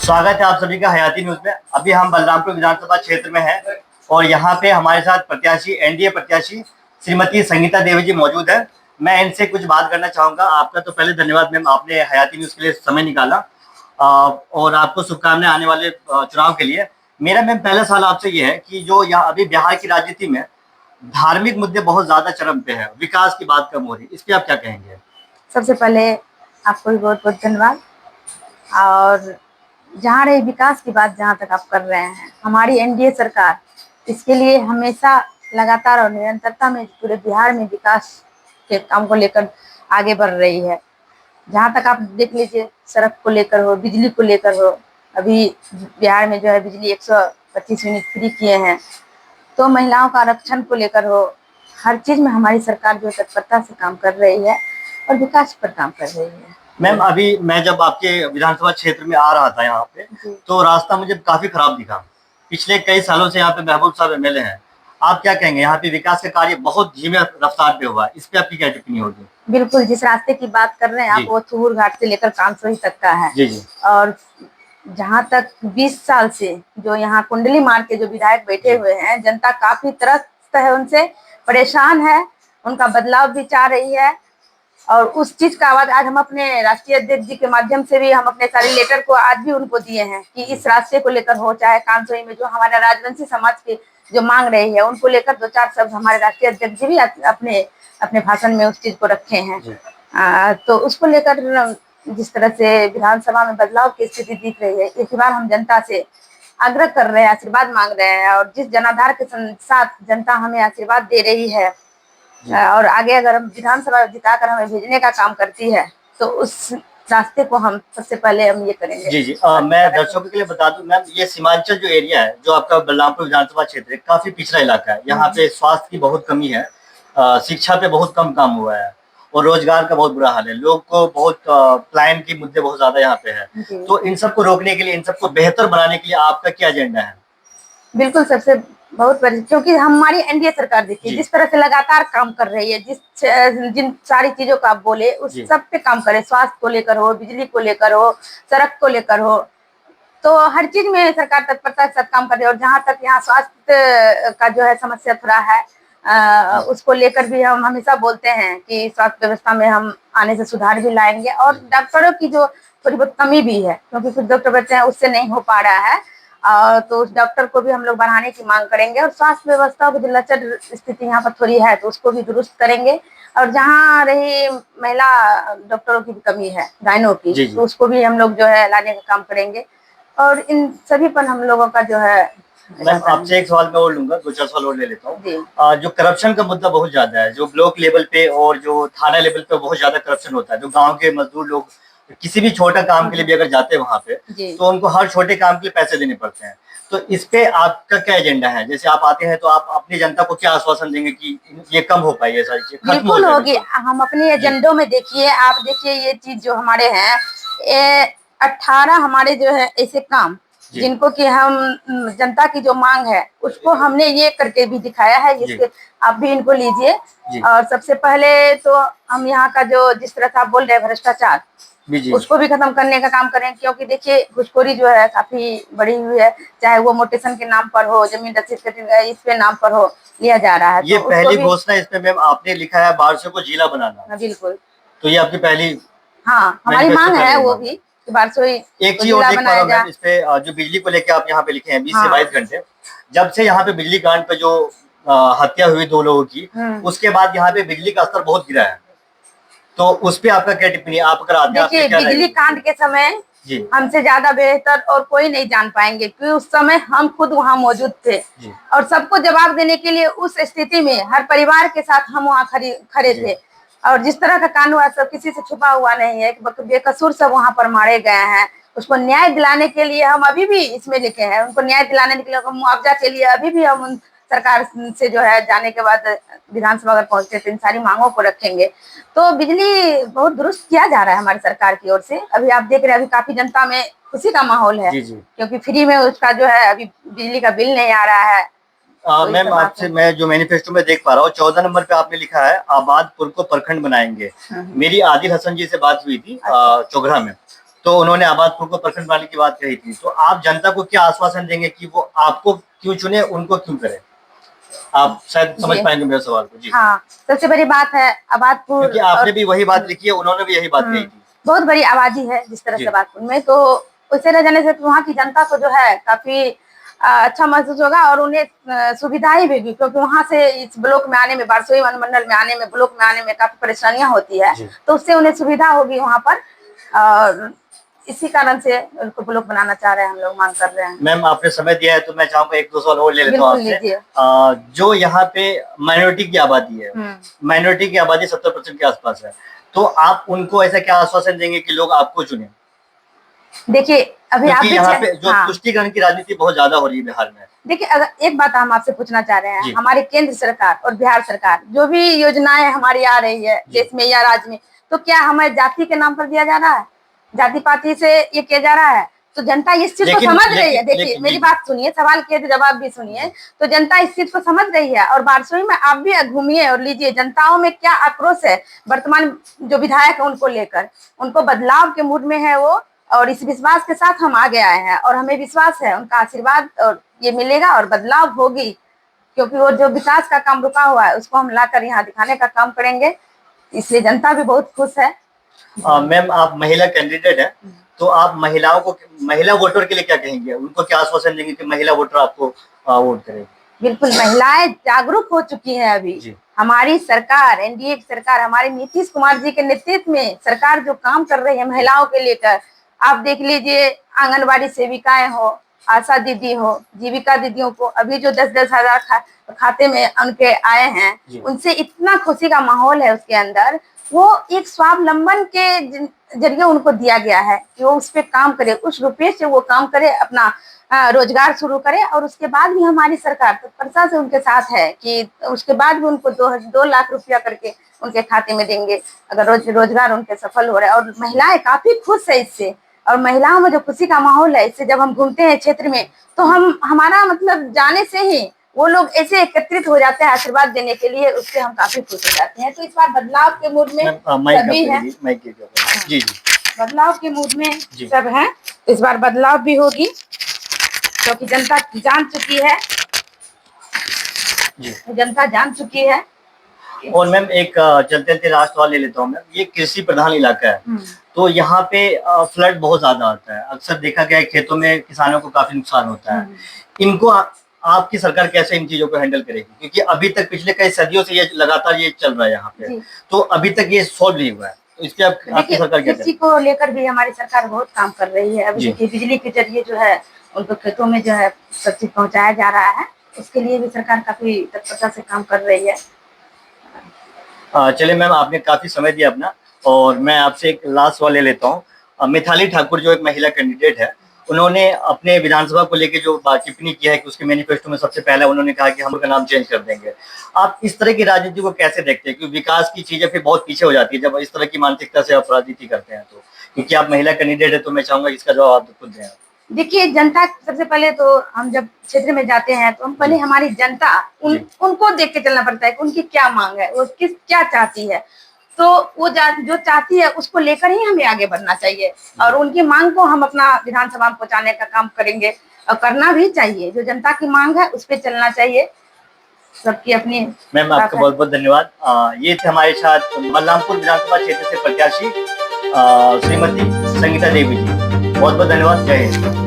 स्वागत है आप सभी का हयाती न्यूज में। अभी हम बलरामपुर विधानसभा क्षेत्र में हैं और यहाँ पे हमारे साथ प्रत्याशी एनडीए प्रत्याशी श्रीमती संगीता देवी जी मौजूद है। मैं इनसे कुछ बात करना चाहूंगा। आपका तो पहले धन्यवाद मैम, आपने हयाती न्यूज के लिए समय निकाला और आपको शुभकामनाएं आने वाले चुनाव के लिए। मेरा मैम पहला सवाल आपसे ये है कि जो यहाँ अभी बिहार की राजनीति में धार्मिक मुद्दे बहुत ज्यादा चरम पे है, विकास की बात कम हो रही, इस पे आप क्या कहेंगे? सबसे पहले आपको भी बहुत बहुत धन्यवाद। और जहाँ रही विकास की बात, जहाँ तक आप कर रहे हैं, हमारी एनडीए सरकार इसके लिए हमेशा लगातार और निरंतरता में पूरे बिहार में विकास के काम को लेकर आगे बढ़ रही है। जहाँ तक आप देख लीजिए, सड़क को लेकर हो, बिजली को लेकर हो, अभी बिहार में जो है बिजली 125 यूनिट फ्री किए हैं। तो महिलाओं का आरक्षण को लेकर हो, हर चीज में हमारी सरकार जो तत्परता से काम कर रही है और विकास पर काम कर रही है। मैम अभी मैं जब आपके विधानसभा क्षेत्र में आ रहा था यहाँ पे, तो रास्ता मुझे काफी खराब दिखा। पिछले कई सालों से यहाँ पे महबूब साहब एमएलए हैं। आप क्या कहेंगे, यहाँ पे विकास का कार्य बहुत धीमे रफ्तार पे हुआ है, इस पे आपकी क्या टिप्पणी होगी? बिल्कुल, जिस रास्ते की बात कर रहे हैं आप, वो थूर घाट से लेकर कांसोई तक का है। जी जी। और जहाँ तक 20 साल से जो यहाँ कुंडली मार के जो विधायक बैठे हुए हैं, जनता काफी त्रस्त है, उनसे परेशान है, उनका बदलाव भी चाह रही है। और उस चीज का आवाज आज हम अपने राष्ट्रीय अध्यक्ष जी के माध्यम से भी हम अपने सारे लेटर को आज भी उनको दिए हैं कि इस रास्ते को लेकर हो, चाहे कांसोई में जो हमारा राजवंशी समाज की जो मांग रही है, उनको लेकर 2-4 शब्द हमारे राष्ट्रीय अध्यक्ष जी भी अपने अपने भाषण में उस चीज को रखे हैं। तो उसको लेकर जिस तरह से विधानसभा में बदलाव की स्थिति दिख रही है, इस बार हम जनता से आग्रह कर रहे हैं, आशीर्वाद मांग रहे हैं। और जिस जनाधार के साथ जनता हमें आशीर्वाद दे रही है और आगे अगर हम विधानसभा जिताकर हमें भेजने का काम करती है, तो उस रास्ते को हम सबसे पहले हम ये करेंगे। जी जी। मैं दर्शकों के लिए बता दूं मैम, ये सीमांचल जो एरिया है, जो आपका बलरामपुर विधानसभा क्षेत्र है, काफी पिछड़ा इलाका है। यहाँ पे स्वास्थ्य की बहुत कमी है, शिक्षा पे बहुत कम काम हुआ है और रोजगार का बहुत बुरा हाल है। लोग को बहुत प्लान के मुद्दे बहुत ज्यादा यहाँ पे है। तो इन सबको रोकने के लिए, इन सबको बेहतर बनाने के लिए आपका क्या एजेंडा है? बिल्कुल, सबसे बहुत बड़ी, क्योंकि हमारी एनडीए सरकार देखिए जिस तरह से लगातार काम कर रही है, जिन सारी चीजों का आप बोले उस सब पे काम करे, स्वास्थ्य को लेकर हो, बिजली को लेकर हो, सड़क को लेकर हो, तो हर चीज में सरकार तत्परता के साथ काम कर रही है। और जहाँ तक यहाँ स्वास्थ्य का जो है समस्या थोड़ा है, उसको लेकर भी हम हमेशा बोलते हैं कि स्वास्थ्य व्यवस्था में हम आने से सुधार भी लाएंगे। और डॉक्टरों की जो थोड़ी बहुत कमी भी है, क्योंकि कुछ डॉक्टर बच्चे हैं उससे नहीं हो पा रहा है, तो उस डॉक्टर को भी हम लोग बढ़ाने की मांग करेंगे। और स्वास्थ्य व्यवस्था की जो लचर स्थिति यहाँ पर थोड़ी है, तो उसको भी दुरुस्त करेंगे। और जहाँ रही महिला डॉक्टरों की भी कमी है, गायनों की, तो उसको भी हम लोग जो है लाने का काम करेंगे। और इन सभी पर हम लोगों का जो है। मैम आपसे एक सवाल मैं और लूंगा, 2-4 सवाल और ले लेता हूँ। जो करप्शन का मुद्दा बहुत ज्यादा है, जो ब्लॉक लेवल पे और जो थाना लेवल पे बहुत ज्यादा करप्शन होता है। जो गांव के मजदूर लोग किसी भी छोटा काम के लिए भी अगर जाते हैं वहां पे, तो उनको हर छोटे काम के लिए पैसे देने पड़ते हैं। तो इस पे आपका क्या एजेंडा है? जैसे आप आते हैं तो आप अपनी जनता को क्या आश्वासन देंगे कि ये कम हो पाए, ये सारी चीजें बिल्कुल होगी। हम अपने एजेंडों में देखिए, आप देखिए ये चीज जो हमारे हैं, 18 हमारे जो है ऐसे काम जिनको कि हम जनता की जो मांग है उसको हमने ये करके भी दिखाया है। इसके आप भी इनको लीजिए। और सबसे पहले तो हम यहाँ का जो जिस तरह से आप बोल रहे हैं भ्रष्टाचार, उसको भी खत्म करने का काम करें। क्योंकि देखिए घुसखोरी जो है काफी बढ़ी हुई है, चाहे वो मोटेशन के नाम पर हो, जमीन रसीद के इस पे नाम पर हो, लिया जा रहा है। ये तो पहली घोषणा इसमें मैम आपने लिखा है बारसो को जिला बनाना। बिल्कुल, तो ये आपकी पहली, हाँ हमारी मांग है वो भी। एक चीज और देख पा रहा हूं मैं इस पे, जो बिजली को लेकर आप यहाँ पे लिखे हैं 20 से 22 घंटे। जब से यहाँ पे बिजली कांड पे जो हत्या हुई 2 लोगों की, उसके बाद यहाँ पे बिजली का स्तर बहुत गिरा है। तो उस पे आपका क्या टिप्पणी? आप अगर आते हैं, देखिए बिजली कांड के समय हमसे ज्यादा बेहतर और कोई नहीं जान पाएंगे, क्योंकि उस समय हम खुद वहाँ मौजूद थे और सबको जवाब देने के लिए उस स्थिति में हर परिवार के साथ हम वहाँ खड़े थे। और जिस तरह का कांड हुआ सब किसी से छुपा हुआ नहीं है, बेकसूर सब वहाँ पर मारे गए हैं। उसको न्याय दिलाने के लिए हम अभी भी इसमें लिखे हैं, उनको न्याय दिलाने के लिए, मुआवजा के लिए अभी भी हम सरकार से जो है जाने के बाद विधानसभा अगर पहुंचते तो इन सारी मांगों को रखेंगे। तो बिजली बहुत दुरुस्त किया जा रहा है हमारी सरकार की ओर से। अभी आप देख रहे हैं, अभी काफी जनता में खुशी का माहौल है, क्योंकि फ्री में उसका जो है अभी बिजली का बिल नहीं आ रहा है। मैम आपसे मैं जो मैनिफेस्टो में देख पा रहा हूँ, 14 नंबर पे आपने लिखा है आबादपुर को प्रखंड बनाएंगे। मेरी आदिल हसन जी से बात हुई थी चोगरा में, तो उन्होंने आबादपुर को प्रखंड बनाने की बात कही थी। तो आप जनता को क्या आश्वासन देंगे कि वो आपको क्यों चुने, उनको क्यों करे? आप शायद समझ पाएंगे मेरे सवाल को। जी हाँ, सबसे बड़ी बात है आबादपुर, क्योंकि आपने भी वही बात लिखी है, उन्होंने भी यही बात कही थी। बहुत बड़ी आबादी है जिस तरह से आबादपुर में, तो उसे रह जाने से वहाँ की जनता को जो है काफी अच्छा महसूस होगा और उन्हें सुविधाएं भी, क्योंकि वहां से इस ब्लॉक में आने में, बारसोई वनमंडल में आने में, ब्लॉक में आने में काफी परेशानियां होती है, तो उससे उन्हें सुविधा होगी वहां पर। और इसी कारण से उनको ब्लॉक बनाना चाह रहे हैं, हम लोग मांग कर रहे हैं। मैम आपने समय दिया है तो मैं चाहूंगा एक दो सवाल और ले लेता हूँ आपसे। जो यहाँ पे माइनॉरिटी की आबादी है, माइनॉरिटी की आबादी 70% के आसपास है, तो आप उनको ऐसा क्या आश्वासन देंगे कि लोग आपको चुने? देखिए अभी आप यहाँ पे जो तुष्टीकरण की राजनीति बहुत ज्यादा हो रही है बिहार में। देखिए अगर एक बात हम आपसे पूछना चाह रहे हैं, हमारे केंद्र सरकार और बिहार सरकार जो भी योजनाएं हमारी आ रही है देश में या राज्य में, तो क्या हमें जाति के नाम पर दिया जा रहा है, जाति पाति से ये किया जा रहा है? तो जनता इस चीज को समझ रही है। देखिए मेरी बात सुनिए, सवाल के जवाब भी सुनिए। तो जनता इस चीज को समझ रही है और बारसोई में आप भी घूमिए और लीजिए जनताओं में क्या आक्रोश है वर्तमान जो विधायक है उनको लेकर। उनको बदलाव के मूड में है वो, और इस विश्वास के साथ हम आगे आए हैं और हमें विश्वास है उनका आशीर्वाद और ये मिलेगा और बदलाव होगी, क्योंकि वो जो विकास का काम रुका हुआ है उसको हम लाकर यहाँ दिखाने का काम करेंगे, इसलिए जनता भी बहुत खुश है। मैम आप महिला कैंडिडेट है, तो आप महिलाओं को, महिला वोटर के लिए क्या कहेंगे? उनको क्या आश्वासन देंगे कि महिला वोटर आपको वोट करेगी? बिल्कुल, महिलाएं जागरूक हो चुकी हैं अभी। हमारी सरकार, एनडीए की सरकार, हमारे नीतीश कुमार जी के नेतृत्व में सरकार जो काम कर रही है महिलाओं के लेकर, आप देख लीजिए आंगनबाड़ी सेविकाएं हो, आशा दीदी हो, जीविका दीदियों को अभी जो 10-10 हजार खाते में उनके आए हैं, उनसे इतना खुशी का माहौल है उसके अंदर। वो एक स्वावलंबन के जरिए उनको दिया गया है कि वो उस पर काम करे, उस रुपये से वो काम करे, अपना रोजगार शुरू करे। और उसके बाद भी हमारी सरकार तत्परता से उनके साथ है कि उसके बाद भी उनको 2 लाख रुपया करके उनके खाते में देंगे अगर रोजगार उनके सफल हो रहा है। और महिलाएं काफी खुश है इससे, और महिलाओं में जो खुशी का माहौल है इससे जब हम घूमते हैं क्षेत्र में, तो हमारा मतलब जाने से ही वो लोग ऐसे एकत्रित हो जाते हैं आशीर्वाद देने के लिए, उससे हम काफी खुश हो जाते हैं। तो इस बार बदलाव के मूड में सभी हैं, जी बदलाव के मूड में सब हैं। इस बार बदलाव भी होगी क्योंकि जनता जान चुकी है, जनता जान चुकी है। और मैम एक चलते राष्ट्रवाद ले लेता हूँ मैं, ये कृषि प्रधान इलाका है, तो यहाँ पे फ्लड बहुत ज्यादा आता है, अक्सर देखा गया है खेतों में किसानों को काफी नुकसान होता है। इनको आपकी सरकार कैसे इन चीजों को हैंडल करेगी? क्योंकि अभी तक पिछले कई सदियों से ये लगातार ये चल रहा है यहाँ पे, तो अभी तक ये सॉल्व नहीं हुआ है, तो इस पे आपकी सरकार क्या? कृषि को लेकर भी हमारी सरकार बहुत काम कर रही है। अभी देखिए बिजली के जरिए जो है उनको खेतों में जो है सब चीज पहुँचाया जा रहा है, उसके लिए भी सरकार काफी तत्परता से काम कर रही है। चलिए मैम, आपने काफी समय दिया अपना, और मैं आपसे एक लास्ट सवाल ले लेता हूँ। मिताली ठाकुर जो एक महिला कैंडिडेट है, उन्होंने अपने विधानसभा को लेकर जो टिप्पणी की है कि उसके मैनिफेस्टो में सबसे पहले उन्होंने कहा कि हम उनका नाम चेंज कर देंगे। आप इस तरह की राजनीति को कैसे देखते हैं? क्योंकि विकास की चीजें फिर बहुत पीछे हो जाती है जब इस तरह की मानसिकता से आप राजनीति करते हैं। तो क्योंकि आप महिला कैंडिडेट है, तो मैं चाहूंगा इसका जवाब आप खुद दें। देखिए जनता सबसे पहले तो हम जब क्षेत्र में जाते हैं तो हम पहले हमारी जनता उनको देख के चलना पड़ता है कि उनकी क्या मांग है, वो क्या चाहती है। तो वो जो चाहती है उसको लेकर ही हमें आगे बढ़ना चाहिए और उनकी मांग को हम अपना विधानसभा में पहुंचाने का काम करेंगे और करना भी चाहिए। जो जनता की मांग है उस पर चलना चाहिए, सबकी अपनी। मैम आपका बहुत बहुत धन्यवाद। ये थे हमारे साथ बलरामपुर विधानसभा क्षेत्र से प्रत्याशी श्रीमती संगीता देवी जी। बहुत बहुत धन्यवाद। जय हिंद।